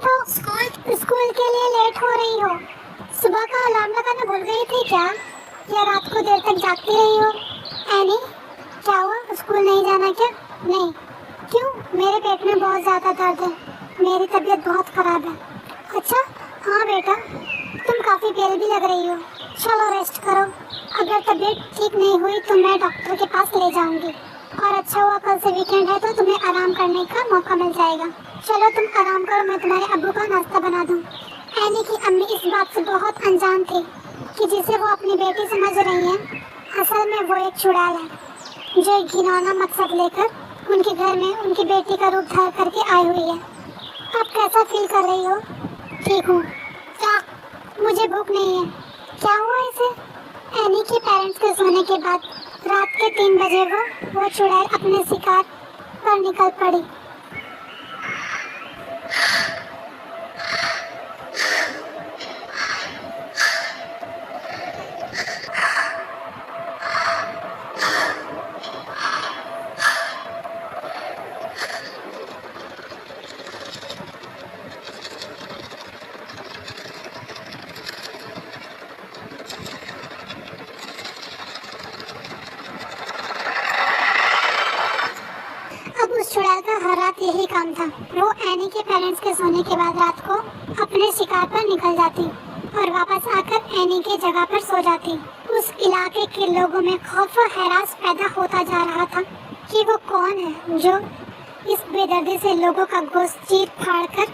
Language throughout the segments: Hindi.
उठो, स्कूल के लिए लेट हो रही हो। सुबह का अलार्म लगाना भूल गई थी क्या, या रात को देर तक जागती रही हो? एनी, क्या हुआ, स्कूल नहीं जाना क्या? नहीं। क्यों? मेरे पेट में बहुत ज़्यादा दर्द है, मेरी तबीयत बहुत ख़राब है। अच्छा, हाँ बेटा, तुम काफ़ी पेल भी लग रही हो, चलो रेस्ट करो। अगर तबीयत ठीक नहीं हुई तो मैं डॉक्टर के पास ले जाऊंगी। और अच्छा हुआ कल से वीकेंड है तो तुम्हें आराम करने का मौका मिल जाएगा। चलो तुम आराम करो, मैं तुम्हारे अब्बू का नाश्ता बना दूं। एनी की अम्मी इस बात से बहुत अनजान थी कि जिसे वो अपनी बेटी समझ रही है, असल में वो एक चुड़ैल है जो एक घिनौना मकसद लेकर उनके घर में उनकी बेटी का रूप धार करके आई हुई है। आप कैसा फील कर रही हो? ठीक हूँ। क्या? मुझे भूख नहीं है। क्या हुआ इसे? एनी के पेरेंट्स के सोने के बाद रात के 3 बजे वो चुड़ैल अपने शिकार पर निकल पड़ी। चुड़ैल का हर रात यही काम था। वो एनी के पेरेंट्स के सोने के बाद रात को अपने शिकार पर निकल जाती और वापस आकर एनी के जगह पर सो जाती। उस इलाके के लोगों में खौफ और हैरास पैदा होता जा रहा था कि वो कौन है जो इस बेदर्दी से लोगों का गोश्त चीर फाड़ कर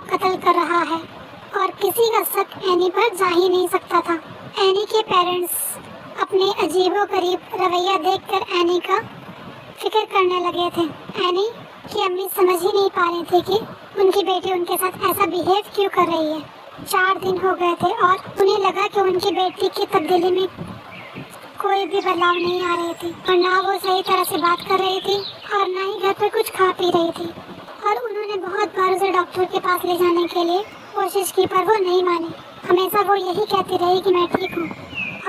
कत्ल कर रहा है, और किसी का शक एनी पर जा ही नहीं सकता था। एनी के पेरेंट्स अपने अजीबोगरीब रवैया देखकर एनी का फिक्र करने लगे थे। एनी की अम्मी समझ ही नहीं पा रही थी कि उनकी बेटी उनके साथ ऐसा बिहेव क्यों कर रही है। 4 दिन हो गए थे और उन्हें लगा कि उनकी बेटी की तब्दीली में कोई भी बदलाव नहीं आ रही थी, और ना वो सही तरह से बात कर रही थी और ना ही घर पर कुछ खा पी रही थी। और उन्होंने बहुत बार उसे डॉक्टर के पास ले जाने के लिए कोशिश की, पर वो नहीं मानी। हमेशा वो यही कहती रही कि मैं ठीक हूँ,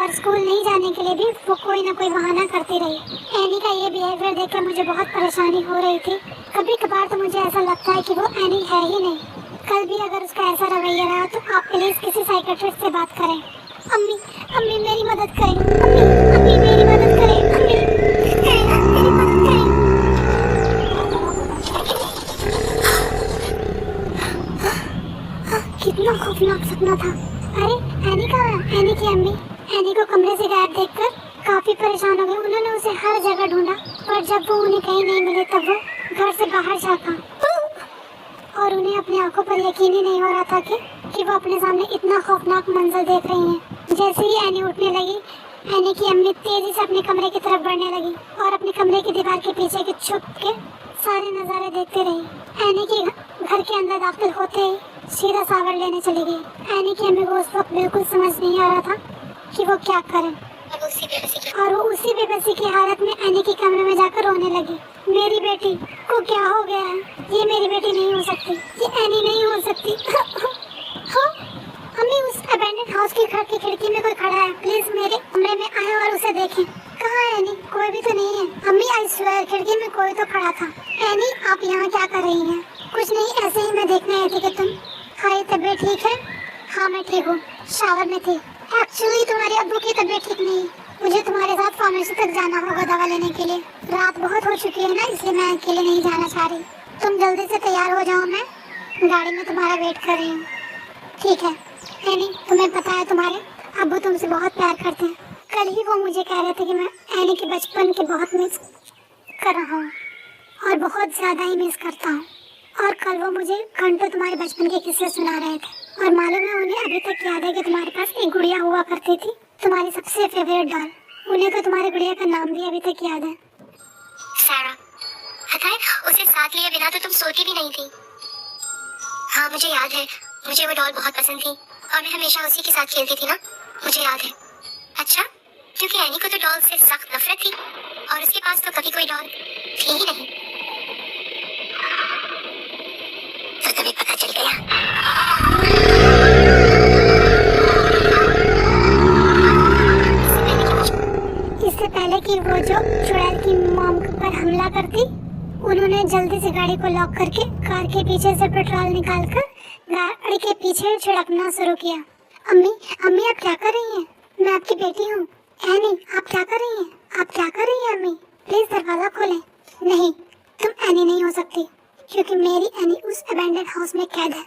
और स्कूल नहीं जाने के लिए भी वो कोई ना कोई बहाना करती रही। एनी का ये बिहेवियर देखकर मुझे बहुत परेशानी हो रही थी। कभी कभार तो मुझे ऐसा लगता है कि वो एनी है ही नहीं। कल भी अगर उसका ऐसा रवैया रहा तो आप प्लीज किसी साइकियाट्रिस्ट से बात करें। अम्मी मेरी मदद करें। अम्मी मेरी मदद करें। अम्मी मेरी मदद करें। कितना खौफनाक सपना था। अरे एनी कहाँ है? एनी की अम्मी एनी को कमरे से गायब देखकर काफी परेशान हो गए। उन्होंने उसे हर जगह ढूंढा, पर जब वो उन्हें कहीं नहीं मिले तब वो घर से बाहर झांका, और उन्हें अपनी आंखों पर यकीन ही नहीं हो रहा था कि वो अपने सामने इतना खौफनाक मंजर देख रही हैं। जैसे ही एनी उठने लगी, एनी की अम्मी तेजी से अपने कमरे की तरफ बढ़ने लगी और अपने कमरे की दीवार के पीछे के छुप के सारे नजारे देखते रही। एनी के घर के अंदर दाखिल होते ही सीधा सावर लेने चली गई। एनी की अम्मी को उस वक्त बिल्कुल समझ नहीं आ रहा था कि वो क्या करें, और वो उसी बेबसी की हालत में एनी के कमरे में जाकर रोने लगी। मेरी बेटी को क्या हो गया है? ये मेरी बेटी नहीं हो सकती, ये एनी नहीं हो सकती। हाँ, अम्मी उस अबैंडन हाउस की घर की खिड़की में कोई खड़ा है, प्लीज मेरे कमरे में आए और उसे देखें। कहाँ है एनी? कोई भी तो नहीं है। अम्मी आई स्वेयर खिड़की में कोई तो खड़ा था। एनी आप यहाँ क्या कर रही हैं? कुछ नहीं, ऐसे ही मैं देखने आई थी कि तुम। हाँ, ये तबीयत ठीक है? हाँ मैं ठीक हूँ, शावर में थी। एक्चुअली तुम्हारे अब्बू की तबीयत ठीक नहीं, मुझे तुम्हारे साथ फार्मेसी तक जाना होगा दवा लेने के लिए। रात बहुत हो चुकी है ना, इसलिए मैं अकेले नहीं जाना चाह रही। तुम जल्दी से तैयार हो जाओ, मैं गाड़ी में तुम्हारा वेट कर रही हूँ। ठीक है एनी, तुम्हें पता है तुम्हारे अब्बू तुमसे बहुत प्यार करते हैं। कल ही वो मुझे कह रहे थे कि मैं एनी के बचपन के बहुत मिस कर रहा हूँ, और बहुत ज़्यादा ही मिस करता हूँ। और कल वो मुझे घंटों तुम्हारे बचपन के किस्से सुना रहे थे, और मालूम है उन्हें अभी तक याद है कि तुम्हारे पास एक गुड़िया हुआ करती थी, तुम्हारी सबसे फेवरेट डॉल। उन्हें तो तुम्हारी गुड़िया का नाम भी अभी तक याद है, सारा। पता है, उसे साथ लिए बिना तो तुम सोती भी नहीं थी। हाँ मुझे याद है, मुझे वो डॉल बहुत पसंद थी और मैं हमेशा उसी के साथ खेलती थी ना, मुझे याद है। अच्छा, क्योंकि एनी को तो डॉल से सख्त नफरत थी और उसके पास तो कभी कोई डॉल थी ही नहीं। तो तुम्हें पता चल गया। इससे पहले कि वो जो चुड़ैल की मॉम पर हमला करती, उन्होंने जल्दी से गाड़ी को लॉक करके कार के पीछे से पेट्रोल निकालकर गाड़ी के पीछे छिड़कना शुरू किया। अम्मी अम्मी आप क्या कर रही हैं? मैं आपकी बेटी हूँ। एनी आप क्या कर रही हैं? आप क्या कर रही हैं अम्मी? प्लीज दरवाजा खोलें। नहीं, तुम एनी नहीं हो सकती क्योंकि मेरी एनी उस अबैंडन हाउस में कैद है।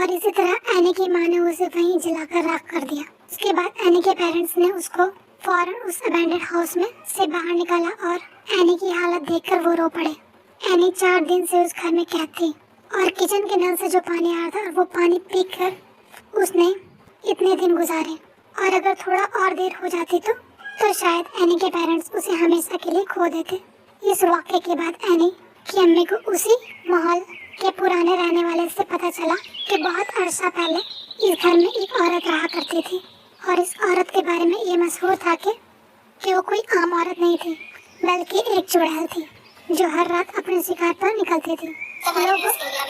और इसी तरह एनी की माँ ने उसे वहीं जलाकर राख कर दिया। उसके बाद एनी के पेरेंट्स ने उसको फौरन उस अबैंडन हाउस में से बाहर निकाला और एनी की हालत देखकर वो रो पड़े। एनी 4 दिन से उस घर में कैद थी और किचन के नल से जो पानी आ रहा था वो पानी पीकर उसने इतने दिन गुजारे। और अगर थोड़ा और देर हो जाती तो शायद एनी के पेरेंट्स उसे हमेशा के लिए खो देते। इस वाक़े के बाद एनी की अम्मी को उसी माहौल के पुराने रहने वाले से पता चला कि बहुत अरसा पहले इस घर में एक औरत रहा करती थी और इस औरत के बारे में ये मशहूर था कि वो कोई आम औरत नहीं थी बल्कि एक चुड़ैल थी जो हर रात अपने शिकार पर निकलती थी। लोग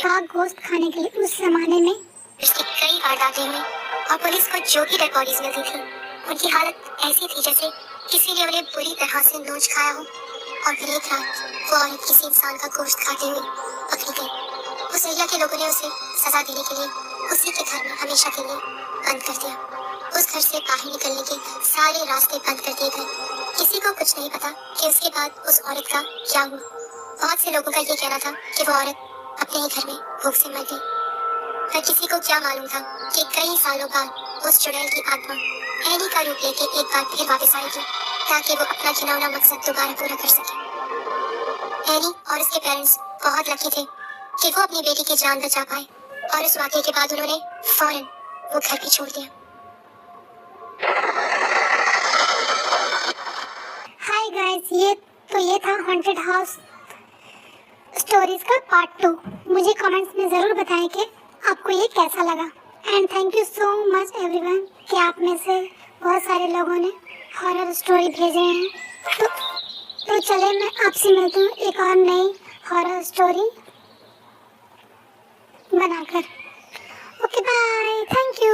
का गोश्त खाने के लिए उस जमाने में उसकी कई वारदातें हुई और पुलिस को जो भी डेड बॉडीज मिलती थी उनकी हालत ऐसी थी जैसे किसी ने उन्हें बुरी तरह से नोच खाया हो। और फिर एक रात वो औरत किसी इंसान का गोश्त खाती हुई पकड़ी गई। उस एरिया के लोगों ने उसे सजा देने के लिए उसी के घर में हमेशा के लिए बंद कर दिया। उस घर से बाहर निकलने के सारे रास्ते बंद कर दिए गए। किसी को कुछ नहीं पता कि उसके बाद उस औरत का क्या हुआ। बहुत से लोगों का ये कहना था कि वो औरत अपने ही घर में भूख से मर गई। पर किसी को क्या मालूम था कि कई सालों बाद उस चुड़ैल की आत्मा एनी का रूप लेके एक बार फिर वापस आएगी ताकि वो अपना घिनौना मकसद दोबारा पूरा कर सके। एनी और उसके पेरेंट्स बहुत लकी थे कि वो अपनी बेटी की जान बचा पाए और उस वाक़े के बाद उन्होंने फौरन वो घर भी छोड़ दिया। हाय गाइस, ये था हॉन्टेड हाउस स्टोरीज का पार्ट 2। मुझे कमेंट्स में ज़रूर बताएं कि आपको ये कैसा लगा। And thank you so much everyone कि आप में से बहुत सारे लोगों ने हॉरर स्टोरी भेजे हैं। तो चले मैं आपसे मिलती हूँ एक और नई हॉरर स्टोरी बनाकर। Okay bye, thank you.